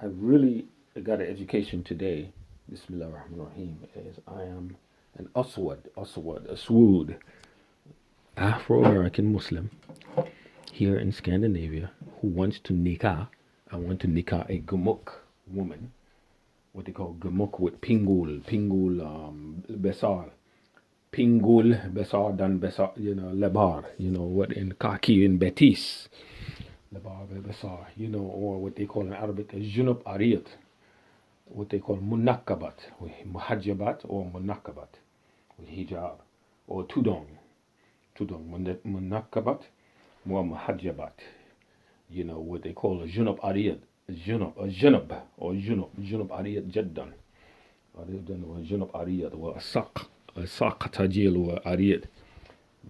I really got an education today. Bismillah ar-Rahman ar-Rahim. Is I am an Aswad, Afro-American Muslim here in Scandinavia who wants to nikah. I want to nikah a Gemuk woman, what they call Gemuk with Besar. Pingul, Besar, Dan Besar, Lebar, what in Kaki in Betis. Lebar, Besar, or what they call in Arabic, Junub Ariyat, what they call Munakabat, Muhajabat or Munakabat, with hijab, or Tudong, Munakabat, more Muhajabat, what they call a Junub Ariyat, Junub Ariyat Jaddan, or Junub Ariyat, or Asaq Tajil, or Ariyat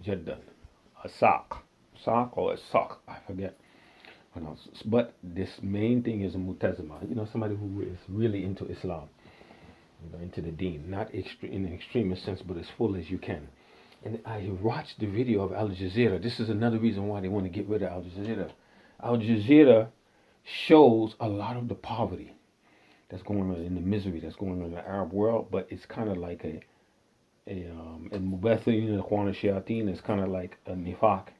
Jaddan, Asaq or Asaq, I forget. But this main thing is a mutazima, somebody who is really into Islam, into the deen, not in an extremist sense, but as full as you can. And I watched the video of Al Jazeera. This is another reason why they want to get rid of Al Jazeera. Al Jazeera shows a lot of the poverty that's going on in the misery that's going on in the Arab world, but it's kind of like a Mubathin, Ikhwan Shayateen is kind of like a nifaq,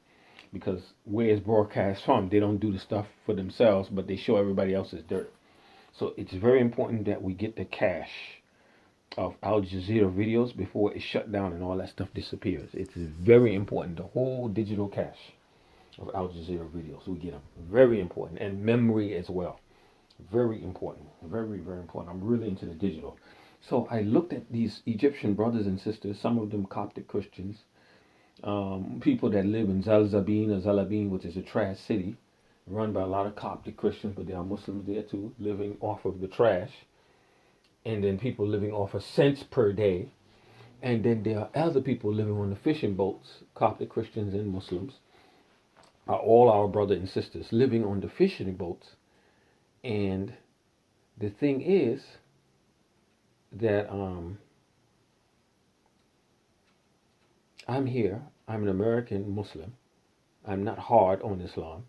because where it's broadcast from, they don't do the stuff for themselves, but they show everybody else's dirt. So it's very important that we get the cache of Al Jazeera videos before it's shut down and all that stuff disappears. It's very important, the whole digital cache of Al Jazeera videos. We get them. Very important. And memory as well. Very important. Very, very important. I'm really into the digital. So I looked at these Egyptian brothers and sisters, some of them Coptic Christians, people that live in Zalabin, which is a trash city, run by a lot of Coptic Christians, but there are Muslims there too, living off of the trash. And then people living off of cents per day. And then there are other people living on the fishing boats, Coptic Christians and Muslims, are all our brothers and sisters living on the fishing boats. And the thing is that I'm here, I'm an American Muslim, I'm not hard on Islam,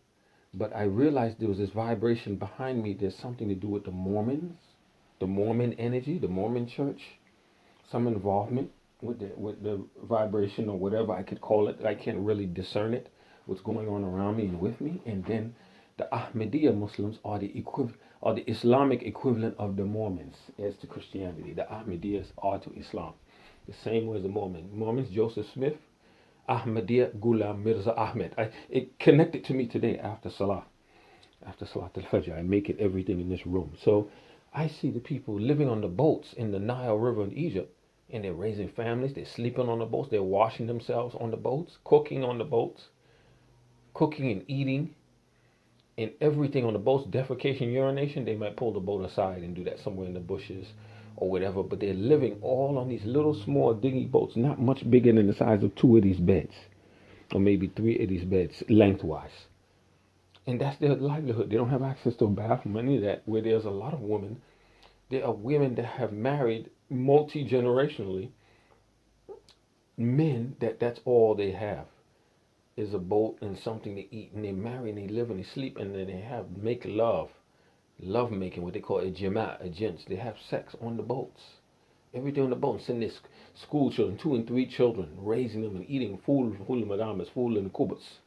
but I realized there was this vibration behind me. There's something to do with the Mormons, the Mormon energy, the Mormon church, some involvement with the vibration or whatever I could call it. I can't really discern it, what's going on around me and with me. And then the Ahmadiyya Muslims are the Islamic equivalent of the Mormons as to Christianity. The Ahmadiyyas are to Islam the same way as the Mormons, Joseph Smith, Ahmadiyya Ghulam Mirza Ahmed. It connected to me today after Salah al-Fajr. I make it everything in this room. So I see the people living on the boats in the Nile River in Egypt, and they're raising families, they're sleeping on the boats, they're washing themselves on the boats, cooking on the boats, cooking and eating, and everything on the boats, defecation, urination. They might pull the boat aside and do that somewhere in the bushes or whatever, but they're living all on these little small dinghy boats, not much bigger than the size of 2 of these beds, or maybe 3 of these beds lengthwise. And that's their livelihood. They don't have access to a bathroom, any of that, where there's a lot of women. There are women that have married multi-generationally men that's all they have is a boat and something to eat, and they marry and they live and they sleep, and then they make love making, what they call a jama', a gents. They have sex on the boats, every day on the boat, and send their school children, 2 and 3 children, raising them and eating food madamas, food in the kubas,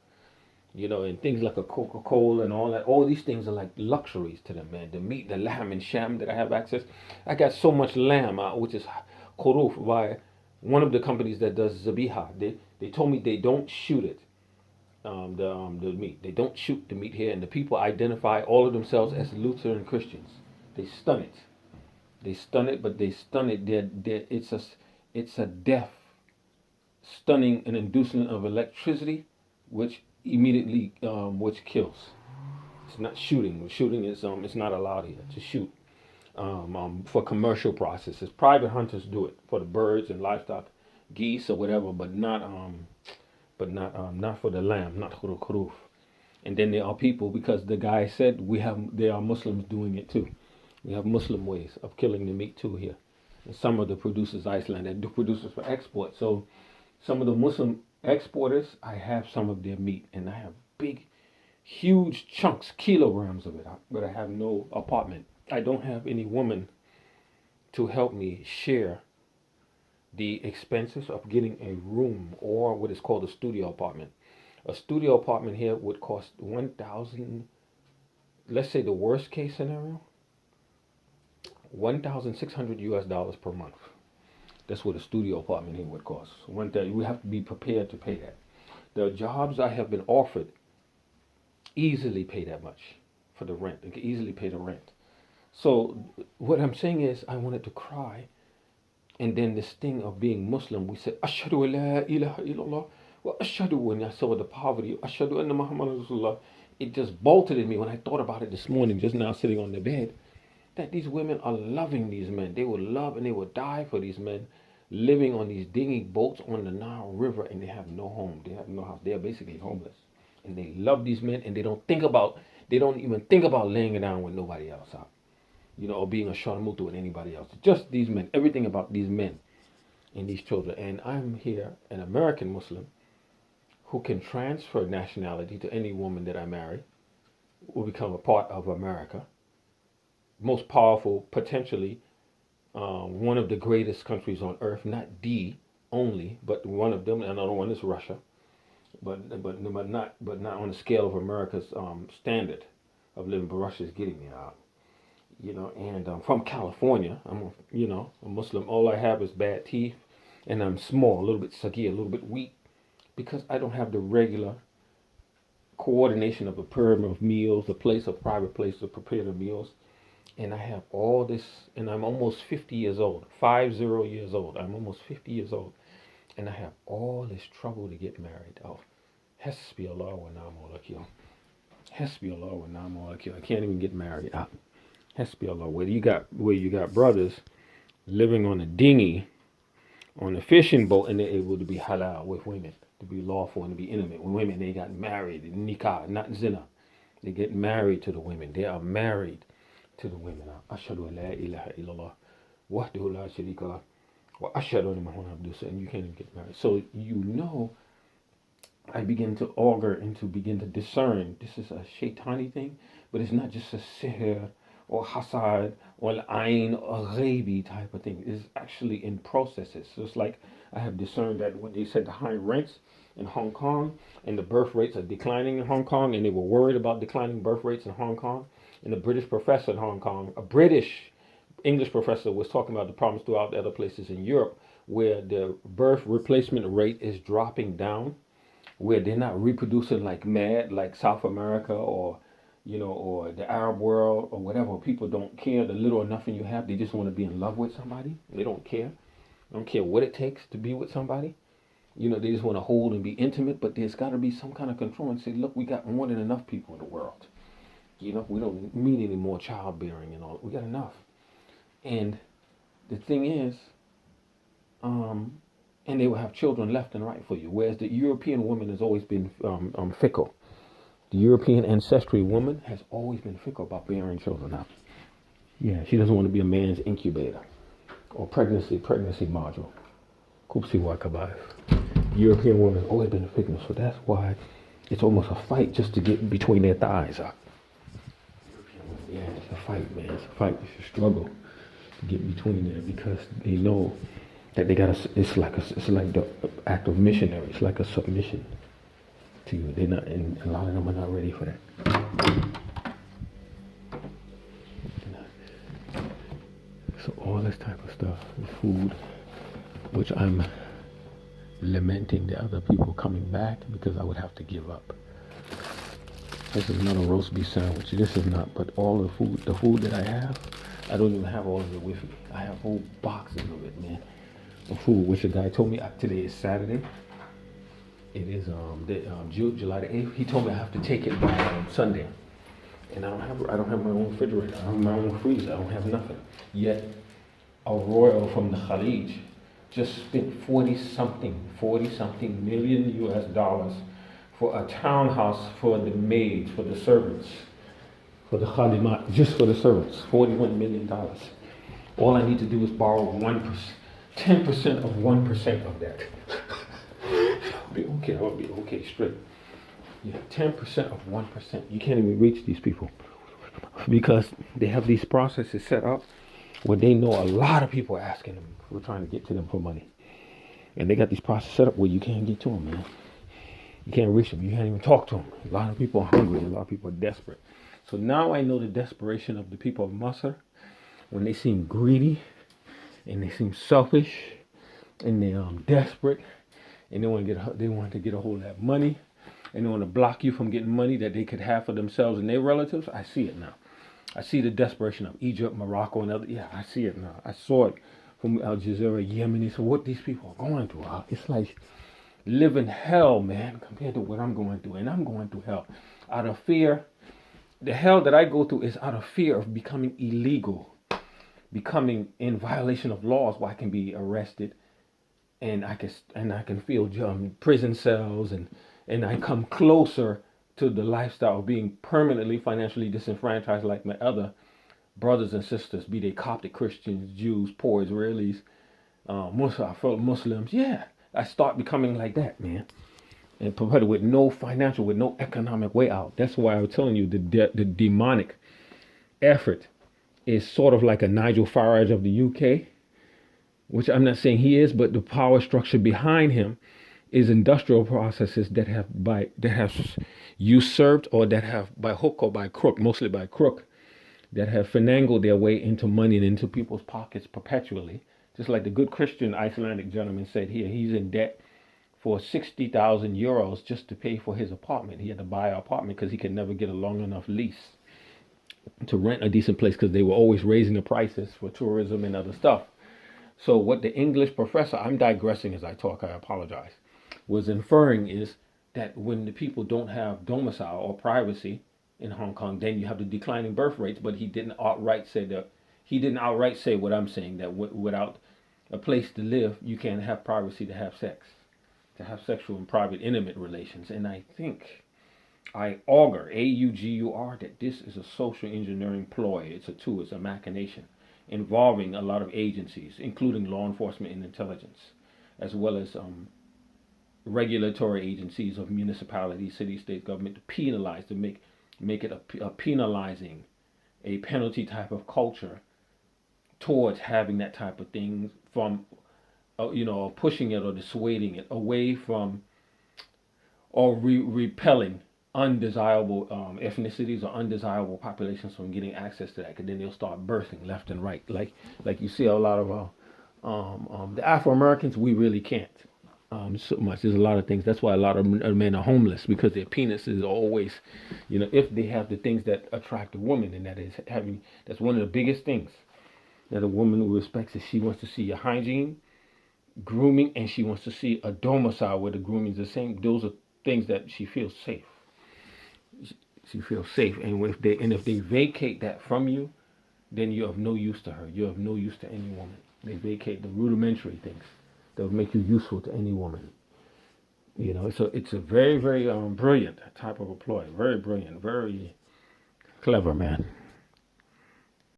and things like a Coca-Cola and all that. All these things are like luxuries to them, man. The meat, the lamb and sham that I have access. I got so much lamb, which is khuruf, by one of the companies that does zabiha. They told me they don't shoot it. The meat. They don't shoot the meat here, and the people identify all of themselves as Lutheran Christians. They stun it. But they stun it. It's a death, stunning, an inducement of electricity, which immediately which kills. It's not shooting. Shooting is it's not allowed here to shoot for commercial processes. Private hunters do it for the birds and livestock, geese or whatever, but not for the lamb, not khuruf. And then there are people, because the guy said there are Muslims doing it too. We have Muslim ways of killing the meat too here. And some of the producers, Iceland, that do producers for export. So some of the Muslim exporters, I have some of their meat, and I have big, huge chunks, kilograms of it, but I have no apartment I don't have any woman to help me share the expenses of getting a room or what is called a studio apartment. A studio apartment here would cost 1,000, let's say the worst case scenario, 1,600 US dollars per month. That's what a studio apartment here would cost. We have to be prepared to pay that. The jobs I have been offered easily pay that much for the rent. They can easily pay the rent. So what I'm saying is I wanted to cry. And then this thing of being Muslim, we said, Ashhadu an la ilaha illallah wa ashhadu, when I saw the poverty, Ashhadu anna Muhammad Rasulullah, it just bolted in me when I thought about it this morning, just now sitting on the bed, that these women are loving these men. They will love and they will die for these men, living on these dinghy boats on the Nile River, and they have no home. They have no house. They are basically homeless. And they love these men, and they don't even think about laying it down with nobody else out. Or being a sharmutu with anybody else. Just these men, everything about these men and these children. And I'm here, an American Muslim, who can transfer nationality to any woman that I marry, will become a part of America. Most powerful, potentially, one of the greatest countries on earth, not the only, but one of them. Another one is Russia, but not on the scale of America's standard of living. But Russia is getting me out. And I'm from California. I'm a Muslim. All I have is bad teeth, and I'm small, a little bit saggy, a little bit weak, because I don't have the regular coordination of a pyramid of meals, a private place to prepare the meals. And I have all this, and I'm almost 50 years old, 50 years old. I'm almost 50 years old, and I have all this trouble to get married. Oh, Hasbi Allah wa ni'mal wakeel. Hasbi Allah wa ni'mal wakeel. I can't even get married. Hasbi Allah. Where you got brothers living on a dinghy, on a fishing boat, and they're able to be halal with women, to be lawful and to be intimate with women. They got married, nikah, not zina. They get married to the women. They are married to the women. Ashhadu an la ilaha illallah wahdahu la sharika lah wa ashhadu anna Muhammadan abduhu, and you can't even get married. So I begin to augur and to begin to discern this is a shaitani thing, but it's not just a sihr or hasad or ayn or ghaibi type of thing. It's actually in processes. So it's like I have discerned that when they said the high rents in Hong Kong and the birth rates are declining in Hong Kong, and they were worried about declining birth rates in Hong Kong, and the British professor in Hong Kong, a British English professor, was talking about the problems throughout the other places in Europe where the birth replacement rate is dropping down, where they're not reproducing like mad, like South America or the Arab world or whatever. People don't care the little or nothing you have. They just want to be in love with somebody. They don't care. They don't care what it takes to be with somebody. They just want to hold and be intimate, but there's got to be some kind of control and say, look, we got more than enough people in the world. We don't need any more childbearing and all. We got enough. And the thing is, and they will have children left and right for you. Whereas the European woman has always been fickle. The European ancestry woman has always been fickle about bearing children out. Yeah, she doesn't want to be a man's incubator or pregnancy module. Kupsi wakabai. European woman has always been fickle, so that's why it's almost a fight just to get between their thighs. Yeah, it's a fight, man. It's a fight. It's a struggle to get between there because they know that they got it's like the act of missionary. It's like a submission to you. They're not, and a lot of them are not ready for that. So all this type of stuff, food, which I'm lamenting the other people coming back because I would have to give up. This is not a roast beef sandwich. This is not, but all the food that I have, I don't even have all of it with me. I have whole boxes of it, man. Of food, which the guy told me today is Saturday. It is July the 8th. He told me I have to take it by Sunday. And I don't have my own refrigerator. I don't have my own freezer. I don't have nothing. Yet a royal from the Khalij just spent 40 something million US dollars for a townhouse for the maids, for the servants, for the khadimat, just for the servants, $41 million. All I need to do is borrow 1%, 10% of 1% of that. I'll be okay straight. Yeah, 10% of 1%. You can't even reach these people. because they have these processes set up where they know a lot of people are asking them. We're trying to get to them for money. And they got these processes set up where you can't get to them, man. You can't reach them. You can't even talk to them. A lot of people are hungry. A lot of people are desperate. So now I know the desperation of the people of Masr when they seem greedy and they seem selfish and they're desperate and they want to get a hold of that money and they want to block you from getting money that they could have for themselves and their relatives. I see it now. I see the desperation of Egypt, Morocco, and other. Yeah, I see it now. I saw it from Al Jazeera, Yemen. So what these people are going through, it's like living hell, man, compared to what I'm going through. And I'm going through hell out of fear. The hell that I go through is out of fear of becoming illegal, becoming in violation of laws where I can be arrested and I can feel prison cells and I come closer to the lifestyle of being permanently financially disenfranchised like my other brothers and sisters, be they Coptic Christians, Jews, poor Israelis, Muslims. Yeah, I start becoming like that, man. And provided with no financial, with no economic way out. That's why I was telling you the demonic effort is sort of like a Nigel Farage of the UK, which I'm not saying he is, but the power structure behind him is industrial processes that have usurped or that have by hook or by crook, mostly by crook, that have finagled their way into money and into people's pockets perpetually. Just like the good Christian Icelandic gentleman said here, he's in debt for 60,000 euros just to pay for his apartment. He had to buy an apartment because he could never get a long enough lease to rent a decent place because they were always raising the prices for tourism and other stuff. So what the English professor, I'm digressing as I talk, I apologize, was inferring is that when the people don't have domicile or privacy in Hong Kong, then you have the declining birth rates. But he didn't outright say what I'm saying, that without a place to live, you can't have privacy to have sex, to have sexual and private intimate relations. And I think I augur, A-U-G-U-R, that this is a social engineering ploy. It's a tool, it's a machination involving a lot of agencies, including law enforcement and intelligence, as well as regulatory agencies of municipalities, city, state government, to penalize, to make it a penalizing, a penalty type of culture towards having that type of thing from, pushing it or dissuading it away from or repelling undesirable ethnicities or undesirable populations from getting access to that, because then they'll start birthing left and right. Like you see a lot of the Afro Americans, we really can't so much. There's a lot of things. That's why a lot of men are homeless, because their penises are always, if they have the things that attract a woman, and that's one of the biggest things that a woman respects, is she wants to see your hygiene, grooming, and she wants to see a domicile where the grooming is the same. Those are things that she feels safe. She feels safe, and if they vacate that from you, then you're of no use to her. You're of no use to any woman. They vacate the rudimentary things that would make you useful to any woman. It's a very, very brilliant type of a ploy. Very brilliant, very clever, man.